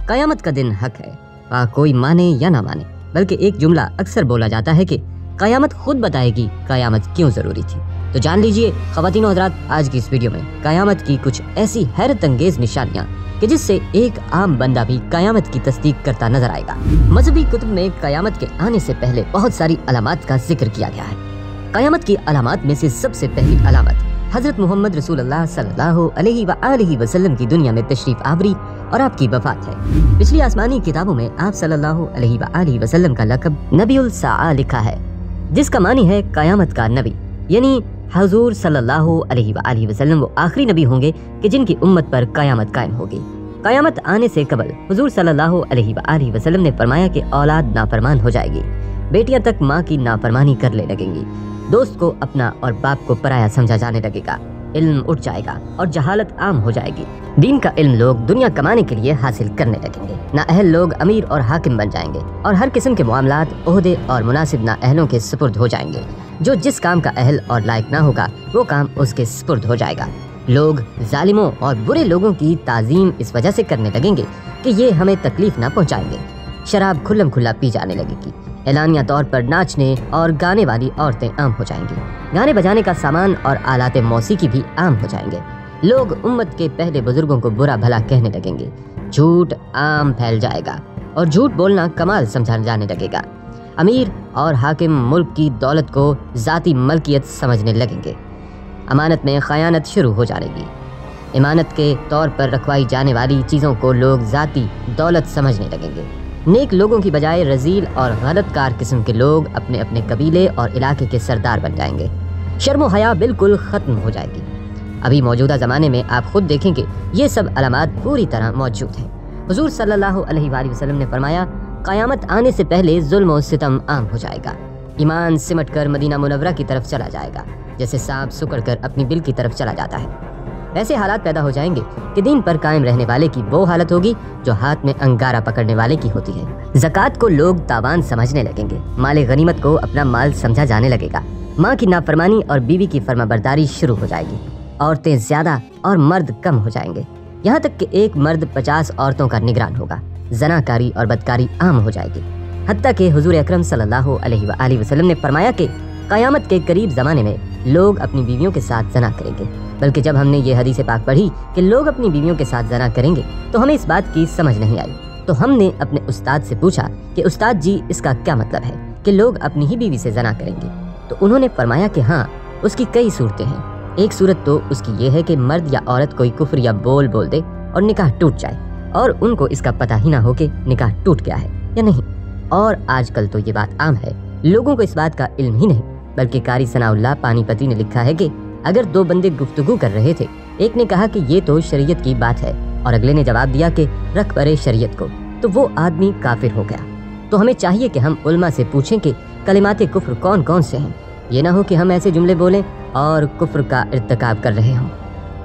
क़यामत का दिन हक है, कोई माने या ना माने, बल्कि एक जुमला अक्सर बोला जाता है कि क़यामत खुद बताएगी क़यामत क्यों ज़रूरी थी। तो जान लीजिए ख़वातीन और हज़रात, आज की इस वीडियो में क़यामत की कुछ ऐसी हैरत अंगेज़ निशानियाँ कि जिससे एक आम बंदा भी क़यामत की तस्दीक करता नजर आएगा। मजहबी कुतुब में क़यामत के आने से पहले बहुत सारी अलामात का जिक्र किया गया है। क़यामत की अलामात में से सबसे पहली अलामत हज़रत मोहम्मद रसूलुल्लाह सल्लल्लाहु अलैहि वसल्लम की दुनिया में तशरीफ़ आवरी और आपकी वफ़ात है। पिछली आसमानी किताबों में आप सल्लल्लाहु अलैहि वसल्लम का लक़ब नबीउल साआ लिखा है, जिसका मानी है क़यामत का नबी, यानी हुज़ूर सल्लल्लाहु अलैहि वसल्लम वो आखिरी नबी होंगे कि जिनकी उम्मत पर क़यामत कायम होगी। क़यामत आने से कबल हुज़ूर सल्लल्लाहु अलैहि वसल्लम ने फरमाया कि औलाद नाफरमान हो जाएगी, बेटियां तक माँ की नाफरमानी करने लगेंगी, दोस्त को अपना और बाप को पराया समझा जाने लगेगा, इल्म उठ जाएगा और जहालत आम हो जाएगी। दीन का इल्म लोग दुनिया कमाने के लिए हासिल करने लगेंगे। नाअहल लोग अमीर और हाकिम बन जाएंगे और हर किस्म के मामलात, ओहदे और मुनासिब नाअहलों के सुपुर्द हो जाएंगे। जो जिस काम का अहल और लायक ना होगा वो काम उसके सुपुर्द हो जाएगा। लोग जालिमों और बुरे लोगों की ताज़ीम इस वजह से करने लगेंगे कि ये हमें तकलीफ ना पहुँचाएंगे। शराब खुल्लम खुल्ला पी जाने लगेगी। एलानिया तौर पर नाचने और गाने वाली औरतें आम हो जाएंगी। गाने बजाने का सामान और आलाते मौसीकी भी आम हो जाएंगे। लोग उम्मत के पहले बुजुर्गों को बुरा भला कहने लगेंगे। झूठ आम फैल जाएगा और झूठ बोलना कमाल समझा जाने लगेगा। अमीर और हाकिम मुल्क की दौलत को ज़ाती मलकियत समझने लगेंगे। अमानत में खयानत शुरू हो जाएगी। इमानत के तौर पर रखवाई जाने वाली चीज़ों को लोग ज़ाती दौलत समझने लगेंगे। नेक लोगों की बजाय रजील और गलतकार किस्म के लोग अपने अपने कबीले और इलाके के सरदार बन जाएंगे। शर्म हया बिल्कुल ख़त्म हो जाएगी। अभी मौजूदा ज़माने में आप खुद देखेंगे ये सब अलामात पूरी तरह मौजूद हैं। हुज़ूर सल्लल्लाहु अलैहि वसल्लम ने फरमाया, क़यामत आने से पहले जुल्म और सितम आम हो जाएगा। ईमान सिमट कर मदीना मुनव्वरा की तरफ चला जाएगा, जैसे सांप सुकड़ कर अपनी बिल की तरफ चला जाता है। ऐसे हालात पैदा हो जाएंगे कि दीन पर कायम रहने वाले की वो हालत होगी जो हाथ में अंगारा पकड़ने वाले की होती है। ज़कात को लोग तावान समझने लगेंगे। माले गनीमत को अपना माल समझा जाने लगेगा। माँ की नाफरमानी और बीवी की फर्माबरदारी शुरू हो जाएगी। औरतें ज़्यादा और मर्द कम हो जाएंगे, यहाँ तक कि एक मर्द 50 औरतों का निगरान होगा। जनाकारी और बदकारी आम हो जाएगी। हत्ता कि हुजूर अकरम सल्लल्लाहु अलैहि वसल्लम ने फरमाया कि क़यामत के करीब ज़माने में लोग अपनी बीवियों के साथ जना करेंगे। बल्कि जब हमने ये हदीस पाक पढ़ी कि लोग अपनी बीवियों के साथ जना करेंगे तो हमें इस बात की समझ नहीं आई। तो हमने अपने उस्ताद से पूछा कि उस्ताद जी, इसका क्या मतलब है कि लोग अपनी ही बीवी से जना करेंगे? तो उन्होंने फरमाया कि हाँ, उसकी कई सूरतें हैं। एक सूरत तो उसकी ये है कि मर्द या औरत कोई कुफ्र या बोल बोल दे और निकाह टूट जाए और उनको इसका पता ही ना हो कि निकाह टूट गया है या नहीं। और आजकल तो ये बात आम है, लोगों को इस बात का इल्म ही नहीं। बल्कि कारी सनाउल्लाह पानीपती ने लिखा है कि अगर दो बंदे गुफ्तगू कर रहे थे, एक ने कहा कि ये तो शरीयत की बात है और अगले ने जवाब दिया कि रख परे शरीयत को, तो वो आदमी काफिर हो गया। तो हमें चाहिए कि हम उल्मा से पूछें कि कलिमाते कुफ्र कौन कौन से हैं। ये ना हो कि हम ऐसे जुमले बोलें और कुफ्र का इर्तिकाब कर रहे हों।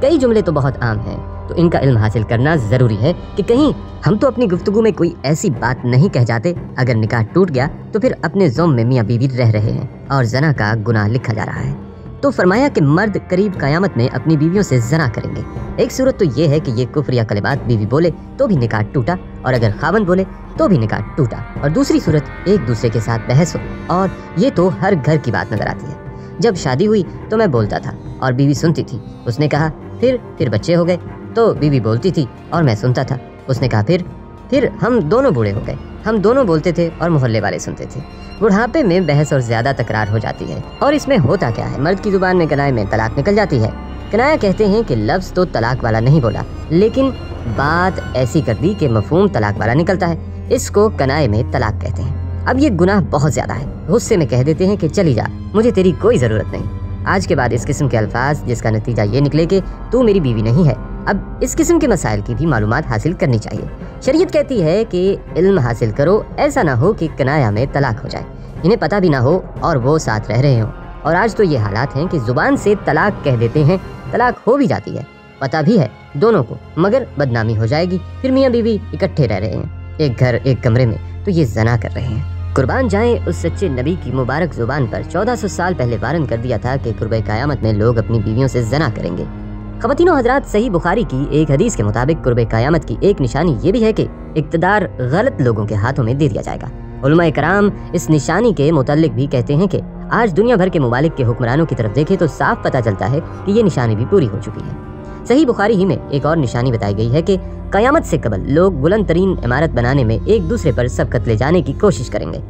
कई जुमले तो बहुत आम हैं, तो इनका इल्म हासिल करना ज़रूरी है कि कहीं हम तो अपनी गुफ्तगू में कोई ऐसी बात नहीं कह जाते। अगर निकाह टूट गया तो फिर अपने ज़ोम में मियाँ बीवी रह रहे हैं और जना का गुनाह लिखा जा रहा है। तो फरमाया कि मर्द करीब क़यामत में अपनी बीवियों से जना करेंगे। एक सूरत तो ये है कि ये कुफ्र या कलिमात बीवी बोले तो भी निकाह टूटा और अगर खावन बोले तो भी निकाह टूटा। और दूसरी सूरत एक दूसरे के साथ बहस हो, और ये तो हर घर की बात नजर आती है। जब शादी हुई तो मैं बोलता था और बीवी सुनती थी। उसने कहा फिर बच्चे हो गए तो बीवी बोलती थी और मैं सुनता था। उसने कहा फिर हम दोनों बूढ़े हो गए, हम दोनों बोलते थे और मोहल्ले वाले सुनते थे। बुढ़ापे में बहस और ज्यादा तकरार हो जाती है। और इसमें होता क्या है, मर्द की जुबान में कनाए में तलाक निकल जाती है। कनाया कहते हैं कि लफ्ज तो तलाक वाला नहीं बोला, लेकिन बात ऐसी कर दी कि मफहूम तलाक वाला निकलता है। इसको कनाए में तलाक कहते हैं। अब ये गुनाह बहुत ज्यादा है। गुस्से में कह देते हैं कि चली जा, मुझे तेरी कोई जरूरत नहीं। आज के बाद इस किस्म के अल्फाज जिसका नतीजा ये निकले कि तू मेरी बीवी नहीं है। अब इस किस्म के मसाइल की भी मालूमात हासिल करनी चाहिए। शरीयत कहती है कि इल्म हासिल करो, ऐसा ना हो कि कनाया में तलाक हो जाए, इन्हें पता भी ना हो और वो साथ रह रहे हों। और आज तो ये हालात हैं कि जुबान से तलाक कह देते हैं, तलाक हो भी जाती है, पता भी है दोनों को, मगर बदनामी हो जाएगी। फिर मियाँ बीवी इकट्ठे रह रहे हैं एक घर एक कमरे में, तो ये जना कर रहे हैं। कुर्बान जाएं उस सच्चे नबी की मुबारक जुबान पर 1400 साल पहले वारन कर दिया था कि कुर्बे क़यामत में लोग अपनी बीवियों से जना करेंगे। ख़वातीन व हज़रात, सही बुखारी की एक हदीस के मुताबिक कुर्ब क़यामत की एक निशानी ये भी है कि इक़्तिदार गलत लोगों के हाथों में दे दिया जाएगा। उलमाए कराम इस निशानी के मुतल्लिक भी कहते हैं कि आज दुनिया भर के मुमालिक के हुक्मरानों की तरफ देखें तो साफ पता चलता है कि ये निशानी भी पूरी हो चुकी है। सही बुखारी ही में एक और निशानी बताई गई है कि क़यामत से कबल लोग बुलंद तरीन इमारत बनाने में एक दूसरे पर सबकत ले जाने की कोशिश करेंगे।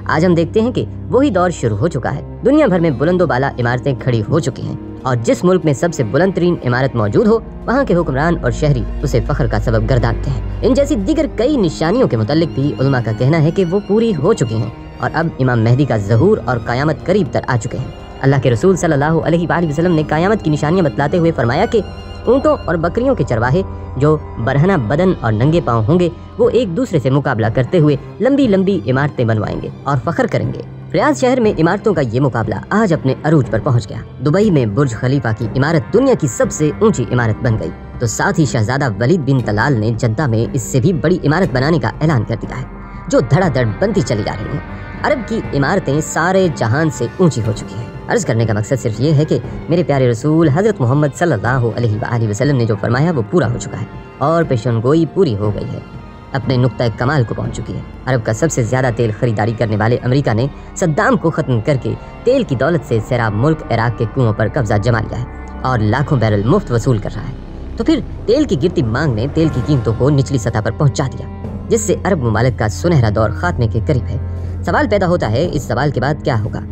आज हम देखते हैं कि वही दौर शुरू हो चुका है। दुनिया भर में बुलंदो बाला इमारतें खड़ी हो चुकी हैं और जिस मुल्क में सबसे बुलंद तरीन इमारत मौजूद हो वहाँ के हुक्मरान और शहरी उसे फख्र का सबब गर्दानते हैं। इन जैसी दीगर कई निशानियों के मुतालिक भी उलमा का कहना है कि वो पूरी हो चुकी हैं और अब इमाम मेहदी का ज़हूर और क़यामत करीब तर आ चुके हैं। अल्लाह के रसूल सल्लल्लाहु अलैहि वसल्लम ने क़यामत की निशानियाँ बतलाते हुए फरमाया कि ऊँटों और बकरियों के चरवाहे जो बरहना बदन और नंगे पाँव होंगे वो एक दूसरे से मुकाबला करते हुए लंबी लंबी इमारतें बनवाएंगे और फख्र करेंगे। रियाद शहर में इमारतों का ये मुकाबला आज अपने अरूज पर पहुंच गया। दुबई में बुर्ज खलीफा की इमारत दुनिया की सबसे ऊंची इमारत बन गई, तो साथ ही शहजादा वलीद बिन तलाल ने जद्दा में इससे भी बड़ी इमारत बनाने का ऐलान कर दिया है, जो धड़ाधड़ बनती चली जा रही है। अरब की इमारतें सारे जहान से ऊंची हो चुकी हैं। अर्ज करने का मकसद सिर्फ ये है कि मेरे प्यारे रसूल हज़रत मोहम्मद सल्लल्लाहु अलैहि वसल्लम ने जो फरमाया वो पूरा हो चुका है और पेशनगोई पूरी हो गई है, अपने नुक्ता कमाल को पहुंच चुकी है। अरब का सबसे ज़्यादा तेल खरीदारी करने वाले अमेरिका ने सद्दाम को ख़त्म करके तेल की दौलत से सैराब मुल्क इराक के कुओं पर कब्जा जमा लिया है और लाखों बैरल मुफ्त वसूल कर रहा है। तो फिर तेल की गिरती मांग ने तेल की कीमतों को निचली सतह पर पहुंचा दिया, जिससे अरब ममालिक का सुनहरा दौर खात्मे के करीब है। सवाल पैदा होता है, इस सवाल के बाद क्या होगा?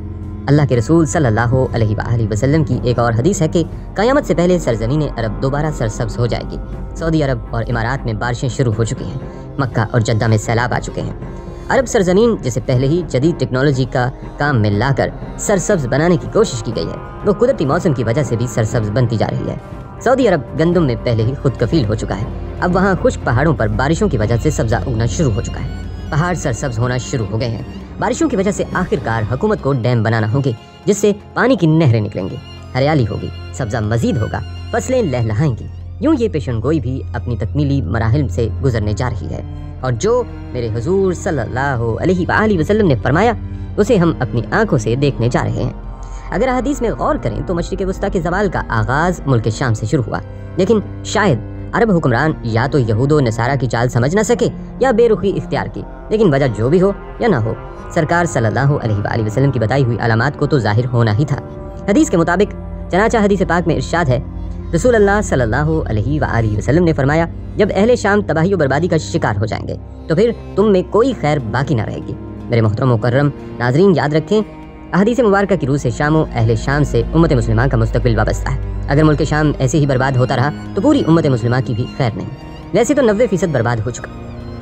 अल्लाह के रसूल सल्लल्लाहु अलैहि वसल्लम की एक और हदीस है कि क़यामत से पहले सरज़मीन अरब दोबारा सरसब्ज़ हो जाएगी। सऊदी अरब और इमारात में बारिशें शुरू हो चुकी हैं, मक्का और जद्दा में सैलाब आ चुके हैं। अरब सरज़मीन जिसे पहले ही जदीद टेक्नोलॉजी का काम में लाकर सरसब्ज़ बनाने की कोशिश की गई है, वो कुदरती मौसम की वजह से भी सरसब्ज़ बनती जा रही है। सऊदी अरब गंदम में पहले ही खुद कफील हो चुका है। अब वहाँ खुश्क पहाड़ों पर बारिशों की वजह से सब्ज़ा उगना शुरू हो चुका है। पहाड़ सरसब्ज़ होना शुरू हो गए हैं। बारिशों की वजह से आखिरकार हुकूमत को डैम बनाना होंगे, जिससे पानी की नहरें निकलेंगी, हरियाली होगी, सब्ज़ा मजीद होगा, फसलें लहलहाएंगी। यूँ ये पेशनगोई भी अपनी तकमीली मराहिल से गुजरने जा रही है और जो मेरे हुजूर सल्लल्लाहु अलैहि वसल्लम ने फरमाया उसे हम अपनी आंखों से देखने जा रहे हैं। अगर हदीस में गौर करें तो मशरिक़ वस्ता के ज़वाल का आगाज़ मुल्क शाम से शुरू हुआ, लेकिन शायद अरब हुक्मरान या तो यहूदो नसारा की चाल समझ न सके या बेरुखी इख्तियार की, लेकिन वजह जो भी हो या ना हो, सरकार सल्लल्लाहु अलैहि वसल्लम की बताई हुई अलामात को तो जाहिर होना ही था। हदीस के मुताबिक चनाचा हदीस पाक में इरशाद है, रसूल अल्लाह सल्लल्लाहु अलैहि वसल्लम ने फरमाया, जब अहले शाम तबाही और बर्बादी का शिकार हो जाएंगे तो फिर तुम में कोई खैर बाकी ना रहेगी। मेरे मोहतरम मुकर्रम नाजरीन, याद रखें, अहदीस मुबारक की रूह से शामो अहले शाम से उम्मत मुस्लिमा का मुस्तकबिल वाबस्ता है। अगर मुल्क शाम ऐसे ही बर्बाद होता रहा तो पूरी उम्मत मुस्लिमा की भी खैर नहीं। वैसे तो 90% बर्बाद हो चुका।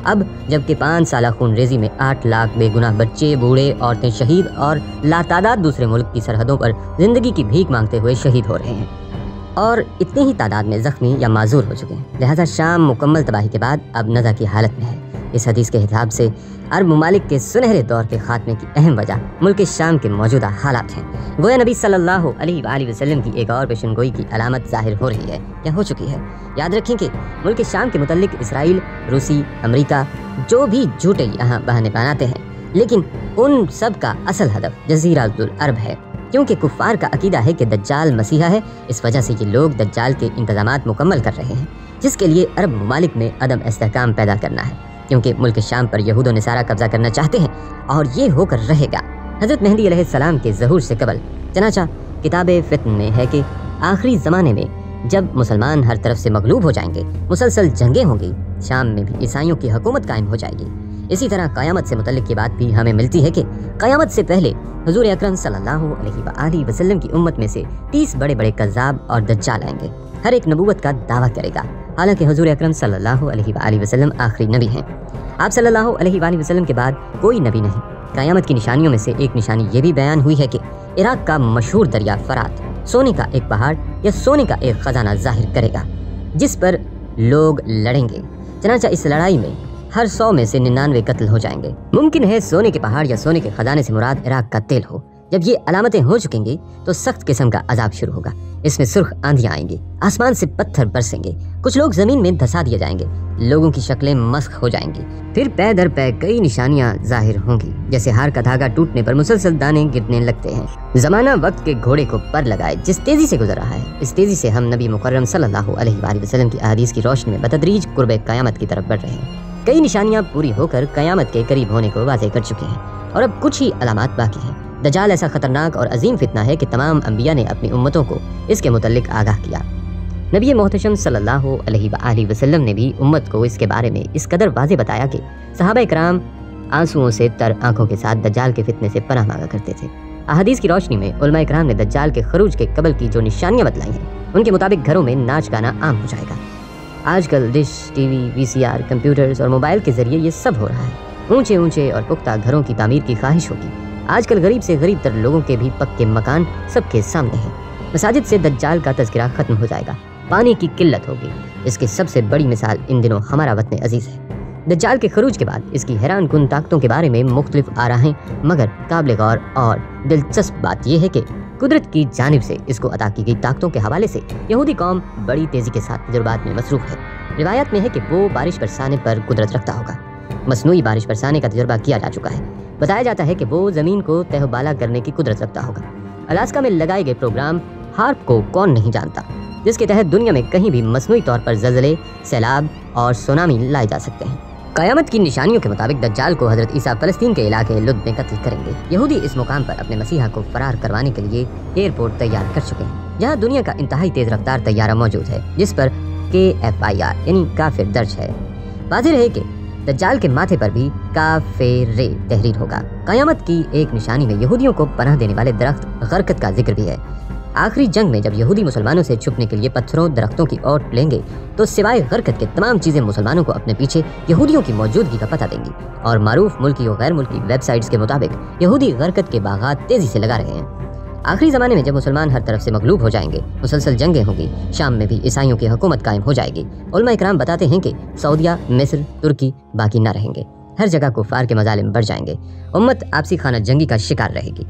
अब जबकि 5 साल खून रेजी में 8 लाख बेगुनाह बच्चे, बूढ़े, औरतें शहीद और लातादाद दूसरे मुल्क की सरहदों पर जिंदगी की भीख मांगते हुए शहीद हो रहे हैं और इतनी ही तादाद में जख्मी या माजूर हो चुके हैं। लिहाजा शाम मुकम्मल तबाही के बाद अब नज़ा की हालत में है। इस हदीस के हिसाब से अरब ममालिक के सुनहरे दौर के खात्मे की अहम वजह मुल्क शाम के मौजूदा हालात हैं। गोया नबी सल्लल्लाहु अलैहि वसल्लम की एक और पेशनगोई की अलामत जाहिर हो रही है या हो चुकी है। याद रखें कि मुल्क शाम के मुतल्लिक इसराइल, रूसी, अमेरिका जो भी झूठे यहाँ बहाने बनाते हैं, लेकिन उन सब का असल हदफ जज़ीरातुल अरब है, क्योंकि कुफ़ार का अकीदा है कि दज्जाल मसीहा है। इस वजह से ये लोग दज्जाल के इंतजामात मुकम्मल कर रहे हैं, जिसके लिए अरब ममालिक में अदम इस्तेहकाम पैदा करना है, क्योंकि मुल्क शाम पर यहूद व नसारा कब्जा करना चाहते हैं और ये होकर रहेगा। हज़रत मेहदी अलैहिस्सलाम के ज़हूर से कबल चनाचा किताब फित्न में है कि आखिरी ज़माने में जब मुसलमान हर तरफ से मगलूब हो जाएंगे, मुसलसल जंगें होंगी, शाम में भी ईसाइयों की हुकूमत कायम हो जाएगी। इसी तरह क़यामत से मुतल्लिक की बात भी हमें मिलती है कि क़यामत से पहले हुजूर अकरम सल्लल्लाहु अलैहि वसल्लम की उम्मत में से 30 बड़े बड़े कज़्ज़ाब और दज्जाल आएंगे। हर एक नबूवत का दावा करेगा, हालांकि हुजूर अकरम सल्लल्लाहु अलैहि वसल्लम आखिरी नबी हैं। आप सल्लल्लाहु अलैहि वसल्लम के बाद कोई नबी नहीं। क़यामत की निशानियों में से एक निशानी ये भी बयान हुई है कि इराक का मशहूर दरिया फरात सोने का एक पहाड़ या सोने का एक खजाना जाहिर करेगा, जिस पर लोग लड़ेंगे। चनाचा इस लड़ाई में हर 100 में से 99 कत्ल हो जाएंगे। मुमकिन है सोने के पहाड़ या सोने के खजाने से मुराद इराक का तेल हो। जब ये अलामतें हो चुकेंगी तो सख्त किस्म का अजाब शुरू होगा। इसमें सुर्ख आंधियां आएंगी, आसमान से पत्थर बरसेंगे, कुछ लोग जमीन में धंसा दिए जाएंगे, لوگوں کی شکلیں مسخ ہو جائیں گی۔ پھر پے در پے کئی نشانیاں ظاہر ہوں گی، جیسے ہار کا دھاگا ٹوٹنے پر مسلسل دانے گرنے لگتے ہیں۔ زمانہ وقت کے گھوڑے کو پر لگائے جس تیزی سے گزر رہا ہے، اس تیزی سے ہم نبی مکرم صلی اللہ علیہ وآلہ وسلم کی احادیث کی روشنی میں بتدریج قرب قیامت کی طرف بڑھ رہے ہیں۔ کئی نشانیاں پوری ہو کر قیامت کے قریب ہونے کو واضح کر چکے ہیں اور اب کچھ ہی علامات باقی ہیں۔ دجال ایسا خطرناک اور عظیم فتنہ ہے کہ تمام انبیاء نے اپنی امتوں کو اس کے متعلق آگاہ کیا۔ نبی محتشم صلی اللہ علیہ وآلہ وسلم نے بھی امت کو اس کے بارے میں اس قدر واضح بتایا کہ صحابہ کرام آنسوؤں سے تر آنکھوں کے ساتھ دجال کے فتنے سے پناہ مانگا کرتے تھے۔ احادیث کی روشنی میں علماء کرام نے دجال کے خروج کے قبل کی جو نشانیاں بتلائی ہیں، ان کے مطابق گھروں میں ناچ گانا عام ہو جائے گا۔ آج کل ڈش، ٹی وی، وی سی آر، کمپیوٹرز اور موبائل کے ذریعے یہ سب ہو رہا ہے۔ اونچے اونچے اور پختہ گھروں کی تعمیر کی خواہش ہوگی۔ آج کل غریب سے غریب تر لوگوں کے بھی پکے مکان سب کے سامنے ہیں۔ مساجد سے دجال کا تذکرہ ختم ہو جائے گا۔ پانی کی قلت ہوگی۔ اس کی سب سے بڑی مثال ان دنوں ہمارا وطن عزیز ہے۔ دجال کے خروج کے بعد اس کی حیران کن طاقتوں کے بارے میں مختلف آراء ہیں، مگر قابل غور اور دلچسپ بات یہ ہے کہ قدرت کی جانب سے اس کو عطا کی گئی طاقتوں کے حوالے سے یہودی قوم بڑی تیزی کے ساتھ تجربات میں مصروف ہے۔ روایات میں ہے کہ وہ بارش برسانے پر قدرت رکھتا ہوگا۔ مصنوعی بارش برسانے کا تجربہ کیا جا چکا ہے۔ بتایا جاتا ہے کہ وہ زمین کو تہ و بالا کرنے کی قدرت رکھتا ہوگا۔ الاسکا میں لگائے گئے پروگرام ہارپ کو کون نہیں جانتا، جس کے تحت دنیا میں کہیں بھی مصنوعی طور پر زلزلے، سیلاب اور سونامی لائے جا سکتے ہیں۔ قیامت کی نشانیوں کے مطابق دجال کو حضرت عیسیٰ فلسطین کے علاقے لد میں قتل کریں گے۔ یہودی اس مقام پر اپنے مسیحا کو فرار کروانے کے لیے ایئرپورٹ تیار کر چکے ہیں، جہاں دنیا کا انتہائی تیز رفتار طیارہ موجود ہے، جس پر KFIR یعنی کافر درج ہے۔ واضح رہے کہ دجال کے ماتھے پر بھی کافر تحریر ہوگا۔ قیامت کی ایک نشانی میں یہودیوں کو پناہ دینے والے درخت غرقت کا ذکر بھی ہے۔ آخری جنگ میں جب یہودی مسلمانوں سے چھپنے کے لیے پتھروں درختوں کی اوٹ لیں گے تو سوائے غرقت کے تمام چیزیں مسلمانوں کو اپنے پیچھے یہودیوں کی موجودگی کا پتہ دیں گی، اور معروف ملکی و غیر ملکی ویب سائٹس کے مطابق یہودی غرقت کے باغات تیزی سے لگا رہے ہیں۔ آخری زمانے میں جب مسلمان ہر طرف سے مغلوب ہو جائیں گے، مسلسل جنگیں ہوں گی، شام میں بھی عیسائیوں کی حکومت قائم ہو جائے گی۔ علماء اکرام بتاتے ہیں کہ سعودیہ، مصر، ترکی باقی نہ رہیں گے، ہر جگہ کفار کے مظالم بڑھ جائیں گے، امت آپسی خانہ جنگی کا شکار رہے گی۔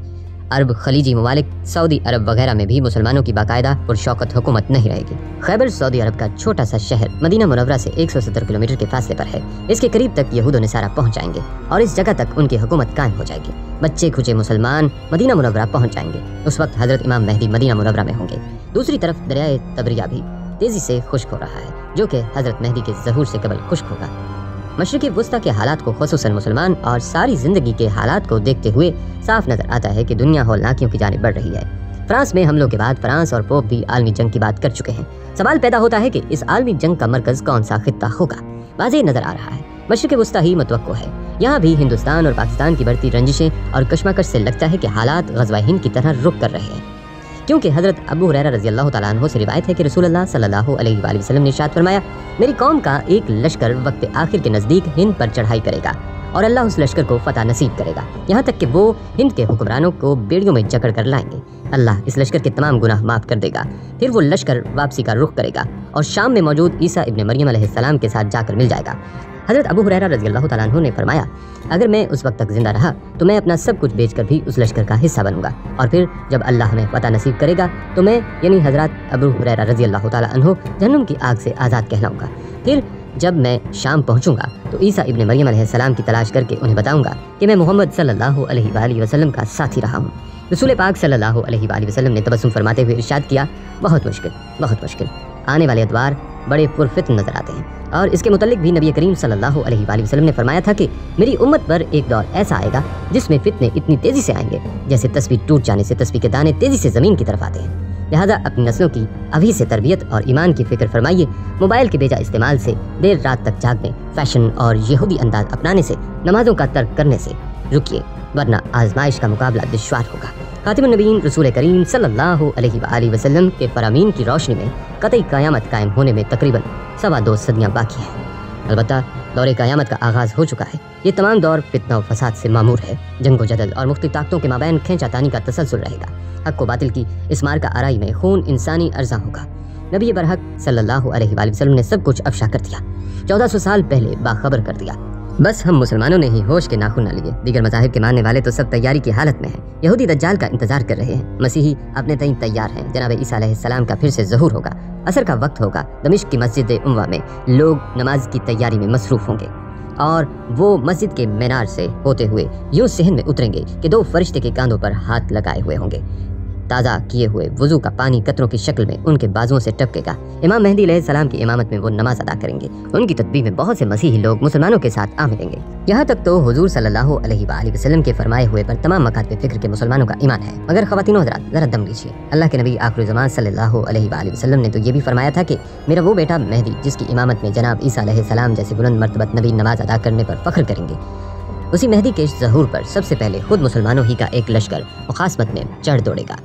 عرب، خلیجی ممالک، سعودی عرب وغیرہ میں بھی مسلمانوں کی باقاعدہ پرشوکت حکومت نہیں رہے گی۔ خیبر سعودی عرب کا چھوٹا سا شہر مدینہ منورہ سے 170 کلومیٹر کے فاصلے پر ہے۔ اس کے قریب تک یہود و نصارہ پہنچ جائیں گے اور اس جگہ تک ان کی حکومت قائم ہو جائے گی۔ بچے کھچے مسلمان مدینہ منورہ پہنچ جائیں گے۔ اس وقت حضرت امام مہدی مدینہ منورہ میں ہوں گے۔ دوسری طرف دریائے تبریہ بھی تیزی سے خشک ہو رہا ہے، جو کہ حضرت مہدی کے ظہور سے قبل خشک ہوگا۔ مشرق وسطیٰ کے حالات کو خصوصاً مسلمان اور ساری زندگی کے حالات کو دیکھتے ہوئے صاف نظر آتا ہے کہ دنیا ہولناکیوں کی جانب بڑھ رہی ہے۔ فرانس میں حملوں کے بعد فرانس اور پوپ بھی عالمی جنگ کی بات کر چکے ہیں۔ سوال پیدا ہوتا ہے کہ اس عالمی جنگ کا مرکز کون سا خطہ ہوگا؟ واضح نظر آ رہا ہے مشرق وسطیٰ ہی متوقع ہے۔ یہاں بھی ہندوستان اور پاکستان کی بڑھتی رنجشیں اور کشمکش سے لگتا ہے کہ حالات غزوہ ہند کی طرح رک کر رہے ہیں، کیونکہ حضرت ابو ہریرہ رضی اللہ تعالیٰ عنہ سے روایت ہے کہ رسول اللہ صلی اللہ علیہ وآلہ وسلم نے ارشاد فرمایا، میری قوم کا ایک لشکر وقت آخر کے نزدیک ہند پر چڑھائی کرے گا اور اللہ اس لشکر کو فتح نصیب کرے گا، یہاں تک کہ وہ ہند کے حکمرانوں کو بیڑیوں میں جکڑ کر لائیں گے۔ اللہ اس لشکر کے تمام گناہ معاف کر دے گا۔ پھر وہ لشکر واپسی کا رخ کرے گا اور شام میں موجود عیسیٰ ابن مریم علیہ السلام کے ساتھ جا کر مل جائے گا۔ حضرت ابو ہریرہ رضی اللہ تعالیٰ عنہ نے فرمایا، اگر میں اس وقت تک زندہ رہا تو میں اپنا سب کچھ بیچ کر بھی اس لشکر کا حصہ بنوں گا، اور پھر جب اللہ ہمیں فتح نصیب کرے گا تو میں یعنی حضرت ابو ہریرہ رضی اللہ تعالیٰ عنہ جہنم کی آگ سے آزاد کہلاؤں گا۔ پھر جب میں شام پہنچوں گا تو عیسیٰ ابن مریم علیہ السلام کی تلاش کر کے انہیں بتاؤں گا کہ میں محمد صلی اللہ علیہ وآلہ وسلم کا ساتھی رہا ہوں۔ رسول پاک صلی اللہ علیہ وآلہ وسلم نے تبسم فرماتے ہوئے ارشاد کیا، بہت مشکل آنے والے ادوار بڑے پرفتن نظر آتے ہیں۔ اور اس کے متعلق بھی نبی کریم صلی اللہ علیہ وآلہ وسلم نے فرمایا تھا کہ میری امت پر ایک دور ایسا آئے گا جس میں فتنے اتنی تیزی سے آئیں گے جیسے تسبیح ٹوٹ جانے سے تسبیح کے دانے تیزی سے زمین کی طرف آتے ہیں۔ لہذا اپنی نسلوں کی ابھی سے تربیت اور ایمان کی فکر فرمائیے۔ موبائل کے بیجا استعمال سے، دیر رات تک جاگنے، فیشن اور یہودی انداز اپنانے سے، نمازوں کا ترک کرنے سے رکیے، ورنہ آزمائش کا مقابلہ دشوار ہوگا۔ خاتم النبیین رسول کریم صلی اللہ علیہ وآلہ وسلم کے فرامین کی روشنی میں قطعی قیامت قائم ہونے میں تقریباً 2.25 صدیاں باقی ہیں۔ البتہ دور قیامت کا آغاز ہو چکا ہے۔ یہ تمام دور فتنہ و فساد سے معمور ہے۔ جنگ و جدل اور مختلف طاقتوں کے مابین کھینچا تانی کا تسلسل رہے گا۔ حق و باطل کی اس مار کا آرائی میں خون انسانی ارزاں ہوگا۔ نبی برحق صلی اللہ علیہ وآلہ وسلم نے سب کچھ افشا کر دیا، 1400 سال پہلے باخبر کر دیا۔ बस हम मुसलमानों ने ही होश के नाखून न लिए, दीगर मज़ाहिब के मानने वाले तो सब तैयारी की हालत में हैं। यहूदी दज्जाल का इंतजार कर रहे हैं, मसीही अपने तईं तैयार हैं। जनाब ईसा अलैहिस्सलाम का फिर से ज़हूर होगा, असर का वक्त होगा। दमिश्क की मस्जिद उम्वा में लोग नमाज की तैयारी में मसरूफ़ होंगे और वो मस्जिद के मीनार से होते हुए यूं सहन में उतरेंगे कि 2 फरिश्ते के कांधों पर हाथ लगाए हुए होंगे। ताज़ा किए हुए वज़ू का पानी कतरों की शक्ल में उनके बाजुओं से टपकेगा। इमाम मेहदी अलैहिस्सलाम की इमामत में वो नमाज अदा करेंगे। उनकी तदबीर में बहुत से मसीही लोग मुसलमानों के साथ आ मिलेंगे। यहाँ तक तो हुजूर सल्लल्लाहु अलैहि वसल्लम के फरमाए हुए पर तमाम मकातब फ़िक्र के मुसलमानों का ईमान है। मगर ख़वातीन और हज़रात ज़रा दम लीजिए, अल्लाह के नबी आखिर ज़मान सल्लल्लाहु अलैहि वसल्लम ने तो ये भी फरमाया था कि मेरा वो बेटा मेहदी जिसकी इमामत में जनाब ईसा अलैहिस्सलाम जैसे बुलंद मर्तबत नबी नमाज अदा करने पर फ़ख्र करेंगे। उसी मेहदी के ज़हूर पर सबसे पहले खुद मुसलमानों ही का एक लश्कर मुखासमत में चढ़ दौड़ेगा।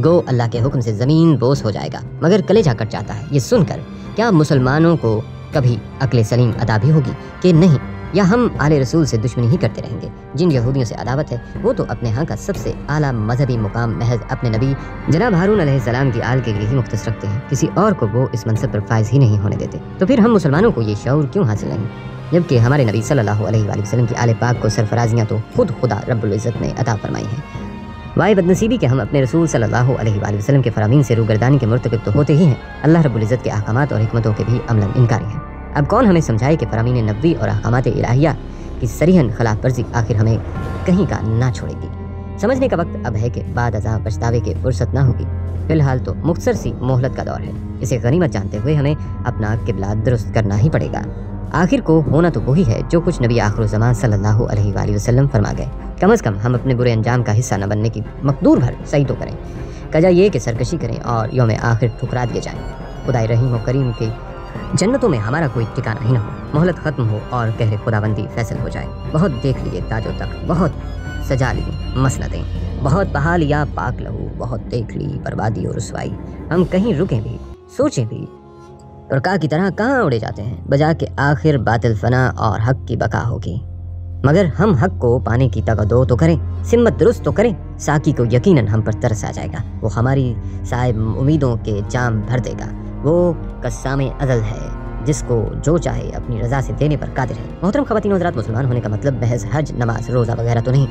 गो अल्लाह के हुक्म से ज़मीन बोस हो जाएगा। मगर कलेजा कट जाता है ये सुनकर, क्या मुसलमानों को कभी अक्ल सलीम अदा भी होगी कि नहीं, या हम आले रसूल से दुश्मनी ही करते रहेंगे? जिन यहूदियों से अदावत है वो तो अपने यहाँ का सबसे आला मजहबी मुकाम महज अपने नबी जनाब हारून अलैहिस्सलाम की आल के लिए ही मुख्तस रखते हैं, किसी और को वो इस मनसब पर फायज ही नहीं होने देते। तो फिर हम मुसलमानों को ये शऊर क्यों हासिल नहीं, जबकि हमारे नबी सल्लल्लाहु अलैहि वसल्लम की आले पाक को सरफराजियाँ तो खुद खुदा रब्बुल इज़्ज़त ने अता फरमाई हैं। वाए बदनसीबी के हम अपने रसूल सल्लल्लाहु अलैहि वसल्लम के फरामीन से रूगर्दानी के मुर्तकिब तो होते ही हैं, अल्लाह रब्बुल इज़्ज़त के अहकामात और हिकमतों के भी अमलन इनकारी हैं। अब कौन हमें समझाए कि फरामीन नबवी और अहकामात इलाहिया की सरीहन खिलाफ वर्जी आखिर हमें कहीं का ना छोड़ेगी। समझने का वक्त अब है कि बाद अज़ाब पछतावे के फुर्सत ना होगी। फिलहाल तो मुख्तसर सी मोहलत का दौर है, इसे गनीमत जानते हुए हमें अपना किबला दुरुस्त करना ही पड़ेगा। आखिर को होना तो वही है जो कुछ नबी आखिर ज़मान सल्लल्लाहु अलैहि वसल्लम फरमा गए। कम अज़ कम हम अपने बुरे अंजाम का हिस्सा न बनने की मकदूर भर सही तो करें। कजा ये कि सरकशी करें और यौम आखिर ठुकरा दिए जाएं। खुदाए रहीम व करीम के जन्नतों में हमारा कोई ठिकाना ही न हो, मोहलत ख़त्म हो और कहरे खुदाबंदी फैसल हो जाए। बहुत देख लिए ताजो तक, बहुत सजा ली मसनदें, बहुत बहा लिया पाक लहू, बहुत देख ली बर्बादी और रुसवाई। हम कहीं रुकें भी, सोचें भी, और का की तरह कहाँ उड़े जाते हैं, बजा के आखिर बातिल फना और हक की बका होगी। मगर हम हक को पाने की तगदो तो करें, सिम्मत दुरुस्त तो करें, साकी को यकीनन हम पर तरस आ जाएगा। वो हमारी साहिब उम्मीदों के जाम भर देगा। वो कस्सामे अज़ल है जिसको जो चाहे अपनी रज़ा से देने पर कादिर है। मोहतरम ख़वातीन और हज़रात, मुसलमान होने का मतलब महज हज, नमाज, रोज़ा वगैरह तो नहीं।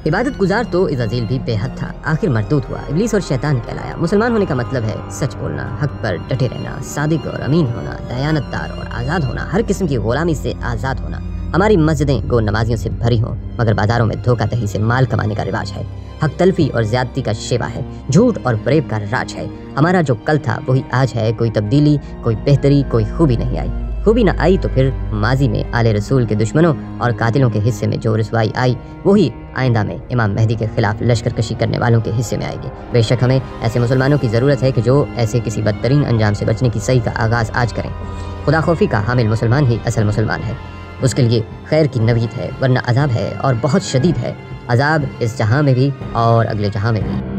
इबादत गुजार तो इज़ाज़ील भी बेहद था, आखिर मरदूद हुआ, इब्लीस और शैतान कहलाया। मुसलमान होने का मतलब है सच बोलना, हक पर डटे रहना, सादिक और अमीन होना, दयानतदार और आज़ाद होना, हर किस्म की गुलामी से आज़ाद होना। हमारी मस्जिदें गो नमाजियों से भरी हों, मगर बाजारों में धोखा दही से माल कमाने का रिवाज है। हक तलफी और ज्यादती का शेवा है, झूठ और फरेब का राज है। हमारा जो कल था वही आज है, कोई तब्दीली, कोई बेहतरी, कोई खूबी नहीं आई। खूबी ना आई तो फिर माजी में आले रसूल के दुश्मनों और कातिलों के हिस्से में जो रुसवाई आई वही आइंदा में इमाम मेहदी के खिलाफ लश्कर कशी करने वालों के हिस्से में आएगी। बेशक हमें ऐसे मुसलमानों की ज़रूरत है कि जो ऐसे किसी बदतरीन अंजाम से बचने की सही का आगाज़ आज करें। खुदा खौफी का हामिल मुसलमान ही असल मुसलमान है। उसके लिए खैर की नवीद है, वरना अजाब है और बहुत शदीद है। अजाब इस जहां में भी और अगले जहां में भी।